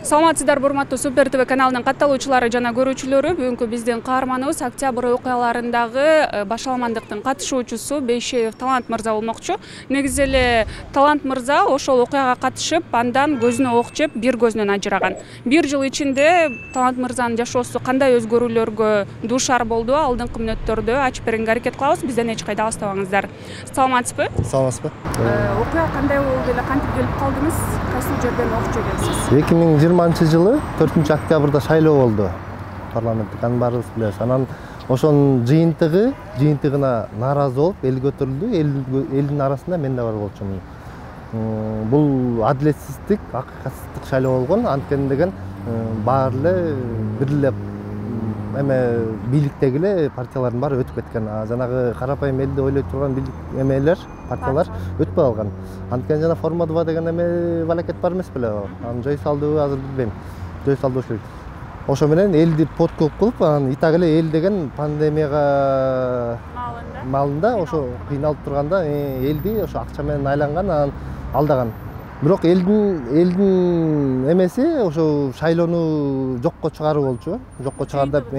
Саламатсыздар, урматтуу Супер ТВ каналынын катталуучулары жана көрүүчүлөрү. Бүгүнкү биздин каарманыбыз октябрь окуяларындагы башаламандыктын катышуучусу Бейшеев Талант мырза болмокчу. Негизи эле Талант мырза ошол окуяга катышып, андан көзүнө ок жеп, бир көзүнөн ажыраган. Бир жыл ичинде Талант мырзанын жашоосу кандай өзгөрүүлөргө дуушар болду? Алдыңкы мүнөттөрдө ачып берүүгө аракет кылабыз. Бизден эч кайда алыстабаңыздар. Саламатсызбы? Саламатсызбы? Окуя кандай болду эле, кантип келип калдыңыз? Кайсы жерден окуп жүргөнсүз? 2020-жылы 4-октябрда шайлоо болду. Парламенттик, анын баарыбыз билебиз. Анан ошонун жыйынтыгына нааразы болуп, эл көтөрүлдү. Элдин арасында мен да бар болчумун. Бул адилетсиздик, акыйкатсыздык шайлоо болгон. Анткени деген баары эле бир эле бийликтеги эле партиялардын баары өтүп кеткен. Жанагы карапайым элди ойлой турган бийлик эмелер, партиялар өтпөй калган. Анткени жана форма 2 деген эме балакет бар эмес беле? Аны жой салдыбы, азыр билбейм. Жой салдыш керек. Ошо менен элди подкоп кылып, анан итак эле эл деген пандемияга маалында ошо кыйналып турганда элди ошо акча менен айланган, анан алдаган. Бирок элдин эмеси ошо шайлоону жокко чыгаруу болчу. Жокко чыгар деп,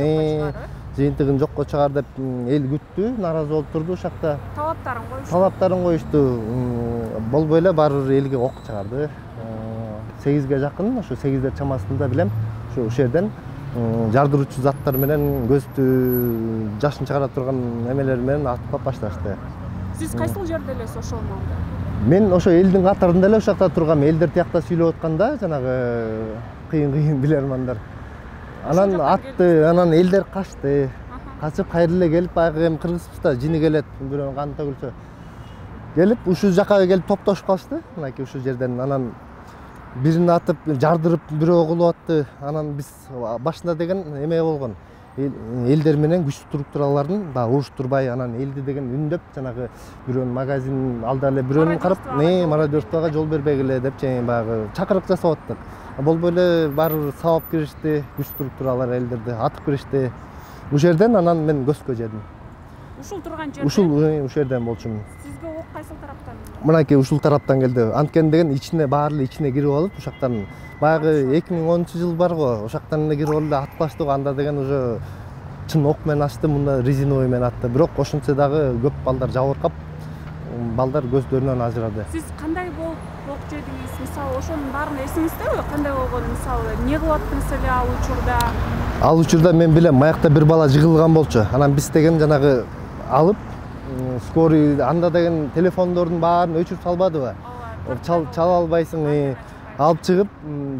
жыйынтыгын жокко чыгар деп эл күттү, нааразы болуп турду ошакта. Талаптарын коюшту. Болбой эле баары бир элге ок чыгарды. 8ге жакын, ошо 8дер чамасында билем, ошо жерден жардыруучу заттар менен көздү жашын чыгара турган эмелер менен атып башташты. Сиз кайсыл жерде элесиз ошол маалда? Мен ошо элдин катарында эле ошакта тургам. Элдер тиякта сүйлөп атканда жанагы кыйын билермандар. Анан атты, анан элдер качты. Качып кайра эле келип, баягы эми кыргызбызда жини келет, бирөөнүн каны төгүлсө. Келип, ушул жакка келип топтошуп калышты. Мынакей ушул жерден анан бирин атып, жардырып, бирөө кылып атты. Анан биз башында деген эме болгон. Элдер менен күч структуралардын баягы уруштурбай, анан элди деген үндөп, жанагы бирөөнүн магазин алда эле бирөөнүн карап, мародерствого жол бербегиле деп баягы чакырык жасап аттык. Болбой эле баары бир сабап киришти, күч структуралар элдерди атып киришти. Ушул жерден анан мен көзгө жедим. Ушул турган жерден? Ушул жерден болчумун. Сизге ок кайсыл тараптан? Мынакей ушул тараптан келди. Анткени деген ичине баары эле ичине кирип алып, ушактан баягы 2010-жыл бар го, ошактан эле кирип алып эле атып баштык. Анда деген уже чын ок менен ачты, мында резиновый менен атты. Бирок ошентсе дагы көп балдар жабыркап, балдар көздөрүнөн ажырады. Сиз кандай болуп ок жедиңиз? Мисалы, ошонун баарын эсиңиздеби? Кандай болгонун, мисалы, эмне кылып аттыңыз эле ал учурда? Ал учурда мен билем, маякта бир бала жыгылган болчу. Анан биз деген жанагы алып, скорый анда деген телефондордун баарын өчүрүп салбадыбы? Чала албайсың, алып чыгып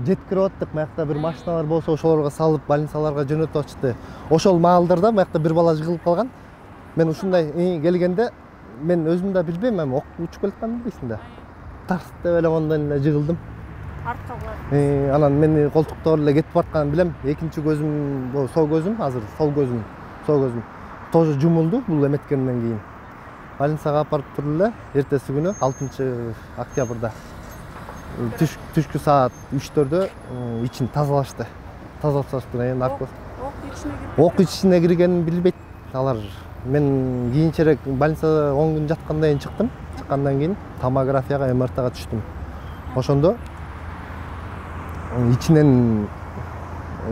жеткирип аттык. Маякта бир машиналар болсо ошолорго салып больницаларга жөнөтүп атышты. Ошол маалдарда маякта бир бала жыгылып калган. Мен ушундай келгенде мен өзүм да билбейм, ок учуп келатканын билбейсиң да. Тарс деп эле ондан эле жыгылдым. Артка кылат. Анан мени колтуктоп эле кетип баратканын билем. Экинчи көзүм, сол көзүм, азыр сол көзүм тоже жумулду бул эметкенден кийин. Больницага апарып турду эле эртеси күнү 6-октябрда. Түшкү саат 3-төрдө ичин тазалашты. Тазалап салышты, наркоз. Ок ичине киргенин билбейт алар. Мен кийинчерээк больницада 10 күн жаткандан кийин чыктым. Чыккандан кийин томографияга, МРТга түштүм. Ошондо ичинен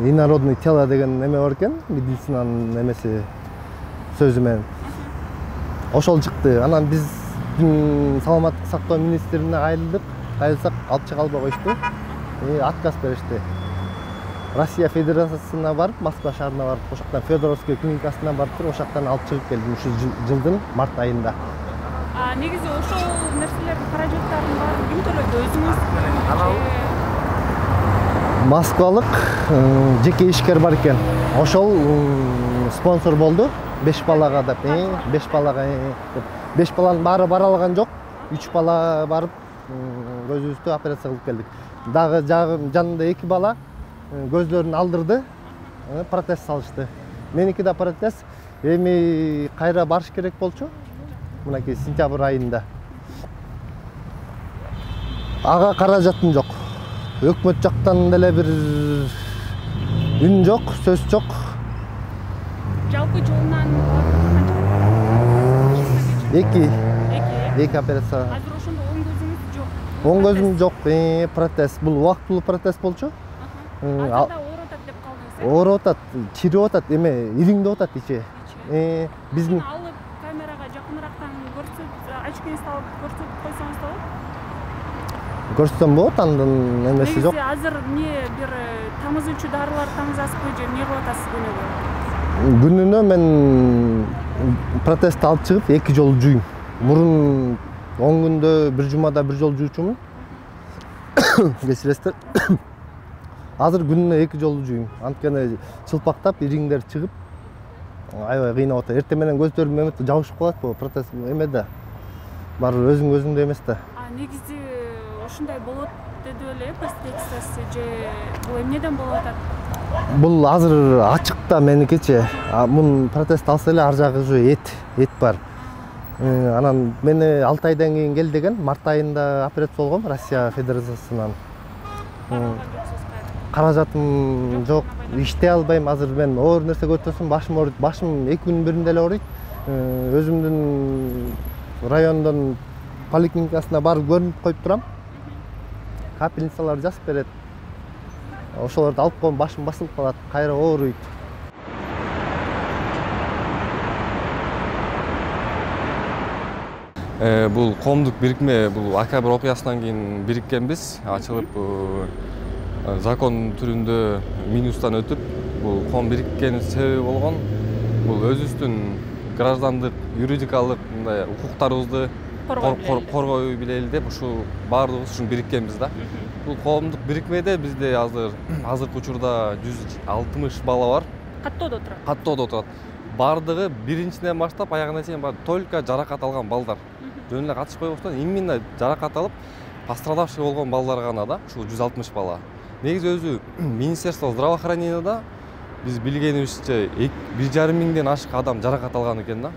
инородный тело деген эме бар экен, медицинанын эмеси сөзү менен. Ошол чыкты. Анан биз саламаттык сактоо министрине кайрылсак, алып чыга албай коюшту. Отказ беришти. Россия Федерациясына барып, Москва шаарына барып, ошоктан Федоровский клиникасына барып туруп, ошоктан алып чыгып келдим ушул жылдын март айында. Негизи ошол нерселердин каражаттарын баарын ким төлөдү? Өзүңүз? Москвалык жеке ишкер бар экен. Ошол спонсор болду. 5 балага деп, 5 балага деп. 5 баланын баары бара алган жок. 3 бала барып көзүбүздү операция кылып келдик. Дагы жанында 2 бала көзлөрүн алдырды, протез салышты. Меники да протез. Эми кайра барыш керек болчу. Мынакей сентябрь айында. Ага каражатым жок. Өкмөт жактан деле бир үн жок, сөз жок. Жалпы жылынан эки операция. Азыр ошондо оң көзүңүз жок. Оң көзүм жок, протез. Бул убактылуу протез болчу. Азырда ооруп атат деп калдыңыз. ооруп атат, чирип атат, эме ириңдеп атат ичи. Биздин алып камерага жакыныраактан очкоңузду алып көрсөтүп койсоңуз да болот. Көрсөтсөм болот, андан эмеси жок. Негизи азыр бир тамызуучу дарылар тамызасызбы же эмне кылып атасыз күнүгө? Күнүнө мен протезди алып чыгып 2 жолу жуйм. Мурун 10 күндө бир жумада бир жолу жуучумун. Кечиресиздер. Азыр күнүнө 2 жолу жуйм. Анткени чылпактап, ириңдер чыгып, аябай кыйнап атат. Эртең менен көздөрүм эметип жабышып калат бул протез эмеде. Баары өзүңдө эмес да. Негизи ушундай болот деди эле простатитасы же бул эмнеден болуп атат? Бул азыр ачыкта меникичи. Мун протезди алса эле ар жагы уже эт бар. Анан мени 6 айдан кийин кел деген, март айында операция болгом Россия Федерациясынан. Каражатым жок, иштей албайм. Азыр мен оор нерсе көтөрсөм башым ооруйт. Башым 2 күнүн биринде эле ооруйт. Өзүмдүн райондон поликлиникасына барып көрүнүп коюп турам. Капельницалар жазып берет. Ошолорду алып коем, башым басылып калат, кайра ооруйт. Бул коомдук бирикме, бул октябрь окуясынан кийин бириккенбиз, ачылып закон түрүндө минустан өтүп, бул коом бириккенин себеби болгон, бул өзүбүздүн граждандык, юридикалык мындай укуктарыбызды коргой билели деп ушу баардыгыбыз ушун бириккенбиз да. Бул коомдук бирикмеде бизде азыркы учурда 160 бала бар. Каттоодо турат. Каттоодо отурат. Бардыгы биринчиден баштап аягына чейин только жаракат алган балдар. Жөн эле катышпай коюштан именно жаракат алып, пострадавший болгон балдар гана да, ушул 160 бала. Негизи өзү Министерство здравоохраненияда биз билгенибизче 1,5 миңден ашык адам жаракат алган экен да.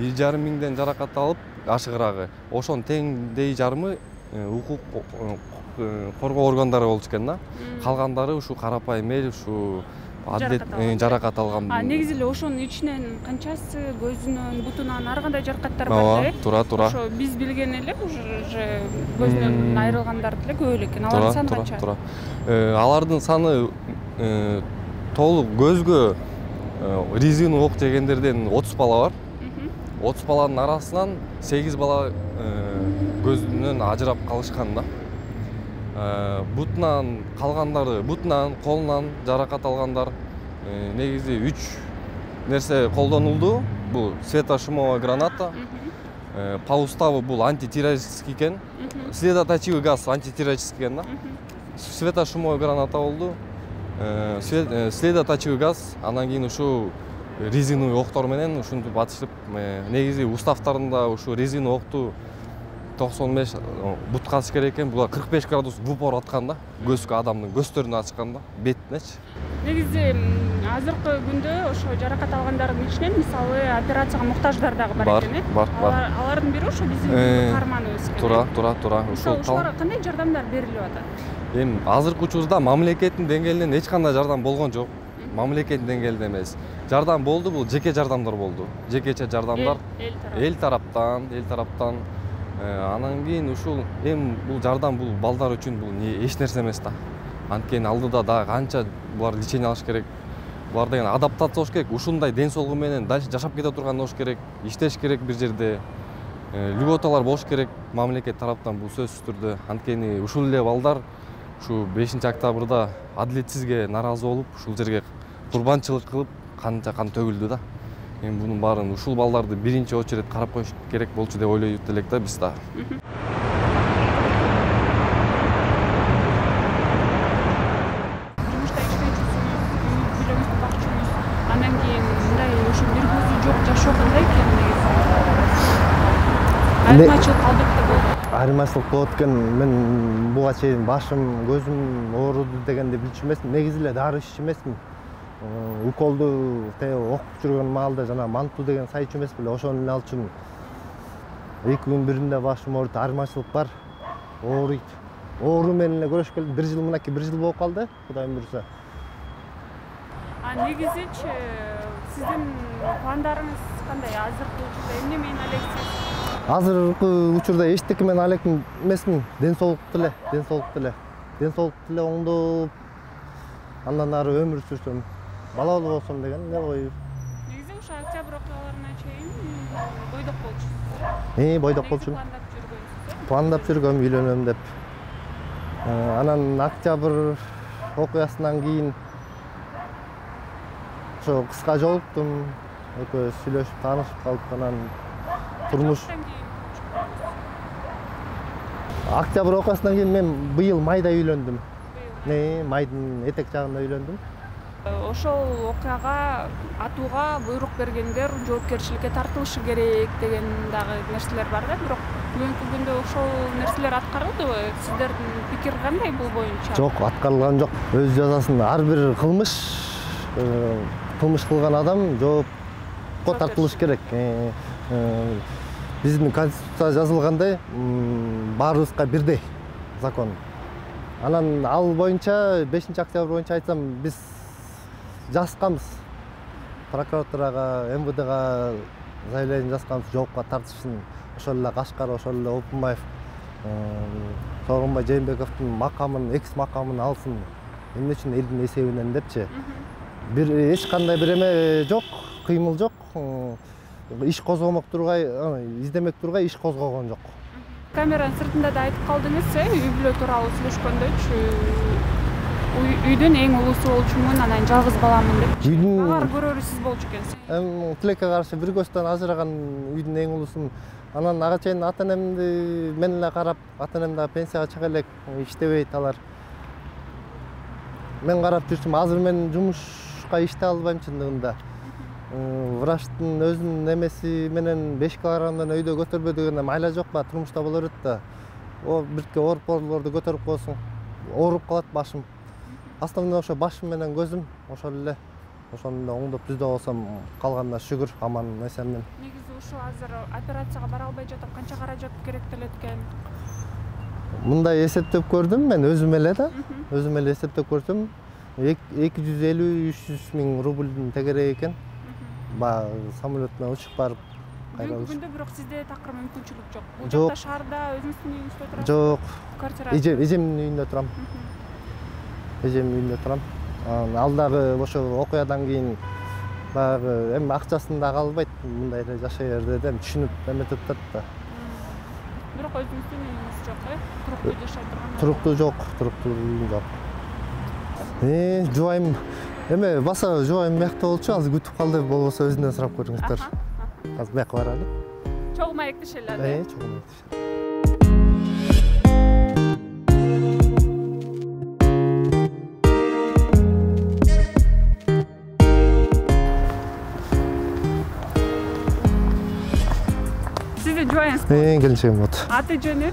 1,5 миңден жаракат алып, ашыгыраагы. Ошонун теңдей жарымы укук коргоо органдары болчу экен да. Калгандары ушу карапайым эл, ушу жаракат алган. Негизи эле ошонун ичинен канчасы көзүнөн, бутунан ар кандай жаракаттар бар да. Тура. Ошо биз билген эле уже көзүнөн айрылгандар деле көп эле экен. Алардын саны канча? Алардын саны толук көзгө резина ок жегендерден 30 бала бар. 30 баланын арасынан 8 бала көзүнөн ажырап калышкан да. Бутунан калгандары, бутунан, колунан жаракат алгандар негизи 3 нерсе колдонулду. Бул светошумовая граната, по уставу бул антитеррористский экен. Следоточивый газ антитеррористский экен да. Светошумовая граната болду. Следоточивый газ, анан кийин ушу резиновый октор менен ушинтип атышып, негизи уставтарында ушу резина окту 95 бутка атыш керек экен. Булар 45 градус в упор аткан да, көзгө адамдын көздөрүнө ачкан да, бетинечи. Негизи азыркы күндө ошо жаракат алгандардын ичинен мисалы операцияга муктаждар дагы бар экен. Бар. Алардын бири ошо биздин каарманыбыз экен. Тура. Ошолорго кандай жардамдар берилип атат? Эми азыркы учурда мамлекеттин деңгээлинен эч кандай жардам болгон жок. Мамлекеттин деңгээлинде эмес. Жардам болду, бул жеке жардамдар болду. Жекече жардамдар эл тараптан. Анан кийин ушул бул жардам бул балдар үчүн бул эч нерсе эмес да. Анткени алдыда дагы канча булар лечение алыш керек. Булар деген адаптация болуш керек. Ушундай ден соолугу менен дальше жашап кете турган болуш керек. Иштеш керек бир жерде. Льготалар болуш керек мамлекет тараптан бул сөзсүз түрдө. Анткени ушул эле балдар ушу 5 октябрда адилетсизге наразы болуп, ушул жерге курбанчылык кылып, кан төгүлдү да. Эми бунун баарын ушул балдарды биринчи очередь карап коюш керек болчу деп ойлойбуз элек да биз да. Жумушта иштейчүсүңүз, үйлөрүңүздү бакчыңыз, андан кийин мындай ошо бир көзү жок жашоо кандай экен негизи? Айырмачылык албетте болот. Айырмачылык болот экен. Мен буга чейин башым, көзүм ооруду дегенди билчү эмесмин. Негизи эле дары иччү эмесмин. Уколду окуп жүргөн маалда жана манту деген сайчу эмес беле, ошону эле алчумун. 2 күн биринде башым ооруйт, айырмачылык бар. Ооруйт. Оору менен эле көрүшкөлү 1 жыл, мынакей 1 жыл болуп калды, Кудайым буйрса. Негизичи сиздин пландарыңыз кандай? Азыркы учурда эмне менен алексиз? Азыркы учурда эчтеке менен алек эмесмин. Ден соолукту эле оңдоп, андан ары өмүр сүрсөм, балалуу болсом деген эле ой. Негизи ошо октябрь окуяларына чейин бойдок болчусуз. Бойдок болчумун. Пландап жүргөнсүз. Пландап жүргөм үйлөнөм деп. Анан октябрь окуясынан кийин ошо кызга жолуктум. Экөөбүз сүйлөшүп, таанышып калып, анан турмуш. Октябрь окуясынан кийин мен быйыл майда үйлөндүм. Майдын этек жагында үйлөндүм. Ошол окуяга атууга буйрук бергендер жоопкерчиликке тартылышы керек деген дагы нерселер бар да, бирок бүгүнкү күндө ошол нерселер аткарылдыбы? Сиздердин пикир кандай бул боюнча? Жок, аткарылган жок. Өз жазасын ар бир кылмыш кылган адам жоопко тартылыш керек. Биздин конституцияда жазылгандай, баарыбызга бирдей закон. Анан ал боюнча 5-октябрь боюнча айтсам, биз жазганбыз. Прокуратурага, МВДга заявление жазганбыз, жоопко тартышсын. Ошол эле Кашкар, ошол эле Опунбаев, Сооронбай Жээнбековдун макамын, экс макамын алсын. Эмне үчүн элдин эсебинен депчи. Бир эч кандай бир эме жок, кыймыл жок. Иш козгомок тургай, издемек тургай иш козгогон жок. Камеранын сыртында да айтып калдыңыз, үй бүлө тууралуу сүйлөшкөндөчү. Үйдүн эң улуусу болчумун, анан жалгыз баламын деп. Багар көрөрү сиз болчу экенсиз. Тилекке каршы бир көзтөн ажыраган үйдүн эң улуусумун. Анан ага чейин ата-энемди мен эле карап, ата-энем да пенсияга чыга элек, иштебейт алар. Мен карап жүрсөм, азыр мен жумушка иштей албайм чындыгында. Врачтын өзүнүн эмеси менен 5 килограммдан өйдө көтөрбө дегенде майла жок ба, турмушта боло берет да. Бирке ооруп көтөрүп коесуң. Ооруп калат башым. Основной ошо башым менен көзүм, ошол эле. Ошондо оңдоп түздө болсом, калганда шүгүр, аман эсенмин. Негизи ушул азыр операцияга бара албай жатып, канча каражат керектелет экен? Мындай эсептеп көрдүм мен өзүм эле да. Өзүм эле эсептеп көрсөм, 250-300 миң рубльдин тегерек экен. Самолет менен учуп барып кайра. Бүгүндө бирок сизде такыр мүмкүнчүлүк жок. Бул жакта шаарда өзүңүздүн үйүңүздө турасызбы? Жок. Квартира. Эжемдин үйүндө турам. Эжемдин үйүндө турам. Ал дагы ошо окуядан кийин баягы эми акчасын да калбайт, мындай эле жашай бер деп түшүнүп эметип атат да. Бирок өзүңүздүн үйүңүз жок, туруктуу жашай турган. Туруктуу жок, туруктуу үйүм жок. Жубайым эме баса жубайым биякта болчу, азыр күтүп калды, болбосо өзүнөн сурап көрүңүздөр. Азыр бияка баралы. Чогуу маектешели эле. Чогуу маектешели. Сизде жубайыңыз? Келинчегим болот. Аты жөнү?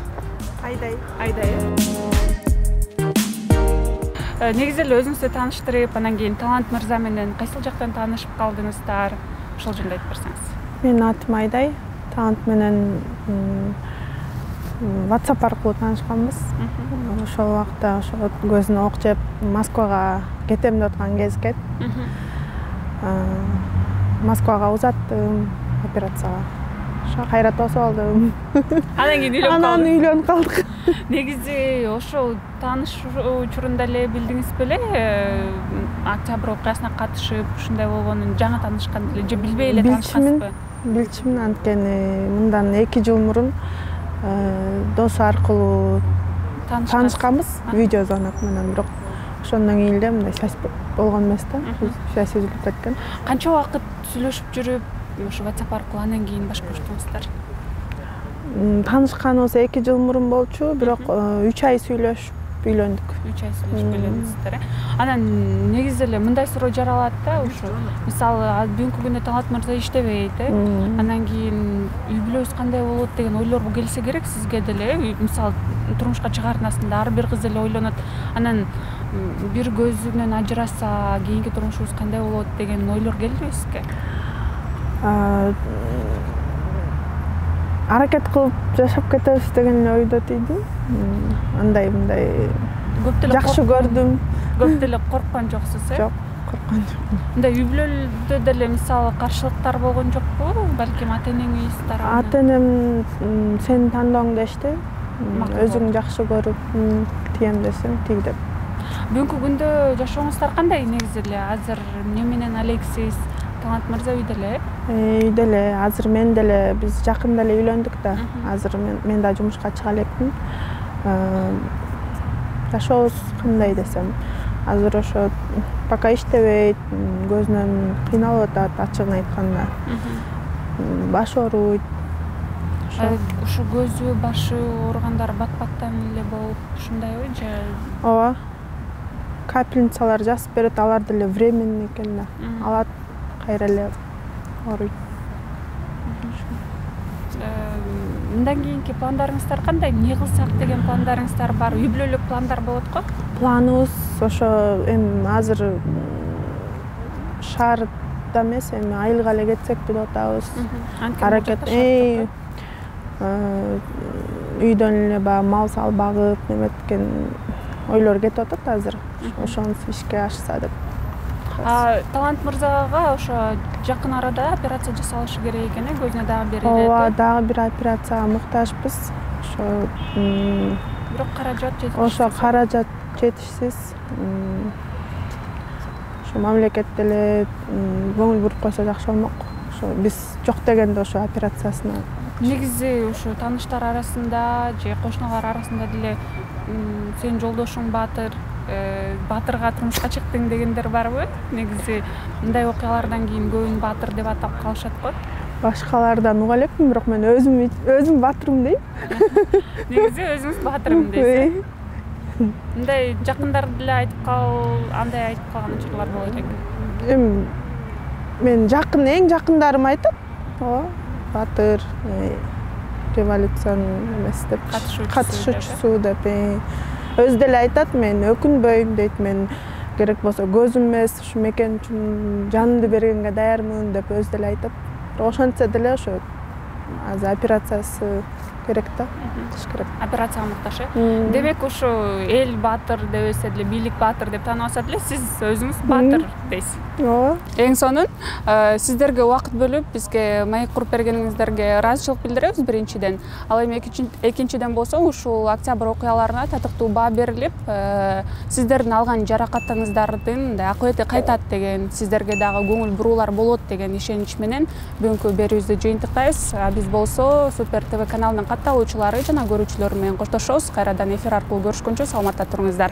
Айдай. Айдай. Негизи эле өзүңүздү тааныштырып, анан кийин Талант мырза менен кайсыл жактан таанышып калдыңыздар? Ошол жөнүндө айтып берсеңиз. Менин атым Айдай. Талант менен WhatsApp аркылуу таанышканбыз. Ошол убакта ошо көзүнө ок жеп Москвага кетем деп аткан кез экен. Москвага узаттым операцияга. Ошо кайра тосуп алдым. Анан кийин үйлөнүп калдык. Анан үйлөнүп калдык. Негизи ошол таанышуу учурунда эле билдиңиз беле, октябрь окуясына катышып, ушундай болгонун жаңы таанышкан эле же билбей эле таанышкансызбы? Билчимин, анткени мындан 2 жыл мурун досу аркылуу таанышканбыз, видео звонок менен, бирок ошондон кийин эле мындай связь болгон эмес да, связь үзүлүп кеткен. Канча убакыт сүйлөшүп жүрүп, ошо WhatsApp аркылуу анан кийин баш коштуңуздар? Таанышканыбыз 2 жыл мурун болчу, бирок 3 ай сүйлөшүп үйлөндүк. 3 ай сүйлөшүп үйлөндүңүздөр. Анан негизи эле мындай суроо жаралат да, ошо мисалы бүгүнкү күндө Талант мырза иштебейт, анан кийин үй бүлөбүз кандай болот деген ойлор келсе керек сизге деле. Мисалы турмушка чыгарынасында ар бир кыз эле ойлонот. Анан бир көзүнөн ажыраса, кийинки турмушубуз кандай болот деген ойлор келдиби сизге? Аракет кылып жашап кетебиз деген ойдо тийдим. Андай мындай жакшы көрдүм. Көп деле корккон жоксуз, Жок, корккон жокмун. Мындай үй бүлөдө деле мисалы каршылыктар болгон жокпу? Балким ата-энеңиз тарабынан. Ата-энем сенин тандооңду эчти. Өзүң жакшы көрүп, тием десең тиг деп. Бүгүнкү күндө жашооңуздар кандай негизи эле? Азыр эмне менен алексиз? Талант мырза үйдө эле? Үйдө эле. Азыр мен деле биз жакында эле үйлөндүк да. Азыр мен да жумушка чыга элекмин. Жашообуз кандай десем, азыр ошо пока иштебейт, көзүнөн кыйналып атат, ачыгын айтканда. Баш ооруйт. Ушу көзү, башы ооругандар бат-баттан эле болуп ушундайбы же? Ооба. Капельницалар жазып берет, алар деле временный экен да. Алат, кайра эле ооруйт. Мындан кийинки пландарыңыздар кандай? Эмне кылсак деген пландарыңыздар бар? Үй бүлөлүк пландар болот го? Планыбыз ошо азыр шаарда эмес, айылга эле кетсек деп атабыз. Аракет үйдөн эле баягы мал сал багып неметкен ойлор кетип атат азыр. Ошонусу ишке ашса деп. Талант мырзага ошо жакын арада операция жасалышы керек экен, көзүнө дагы бир эле. Ооба, дагы бир операцияга муктажбыз. Ошо бирок каражат жетишсиз. Ошо каражат жетишсиз. Ошо мамлекет деле көңүл буруп койсо жакшы болмок. Ошо биз жок дегенде ошо операциясына. Негизи ушу тааныштар арасында же кошуналар арасында деле сенин жолдошуң Батырга турмушка чыктың дегендер барбы? Негизи мындай окуялардан кийин көбүн Батыр деп атап калышат го. Башкалардан уга элекмин, бирок мен өзүм Батырмын дейм. Негизи өзүңүз Батырмын дейсиз. Мындай жакындар деле айтып андай айтып калган учурлар болот экен. Мен эң жакындарым айтат. Ооба, Батыр, революциянын эмеси деп, катышуучусу деп. Өзү деле айтат, мен өкүнбөйм дейт, мен керек болсо көзүм эмес, ушу мекен үчүн жанымды бергенге даярмын деп өзү деле айтат. Ошентсе деле ошо азыр операциясы керек да, кылыш керек. Операцияга муктаж. Демек ушу эл Батыр дебесе деле, бийлик Батыр деп тааныбаса деле, сиз өзүңүз Батыр дейсиз. Ооба. Эң сонун сиздерге убакыт бөлүп бизге маек куруп бергениңиздерге ыраазычылык билдиребиз биринчиден. Ал эми экинчиден болсо ушул октябрь окуяларына татыктуу баа берилип, сиздердин алган жаракаттарыңыздардын акыбети кайтат деген, сиздерге дагы көңүл буруулар болот деген ишенич менен бүгүнкү берүүбүздү жыйынтыктайбыз. Биз болсо Супер ТВ каналынын катталуучулары жана көрүүчүлөр менен коштошобуз. Кайрадан эфир аркылуу көрүшкөнчө саламатта туруңуздар.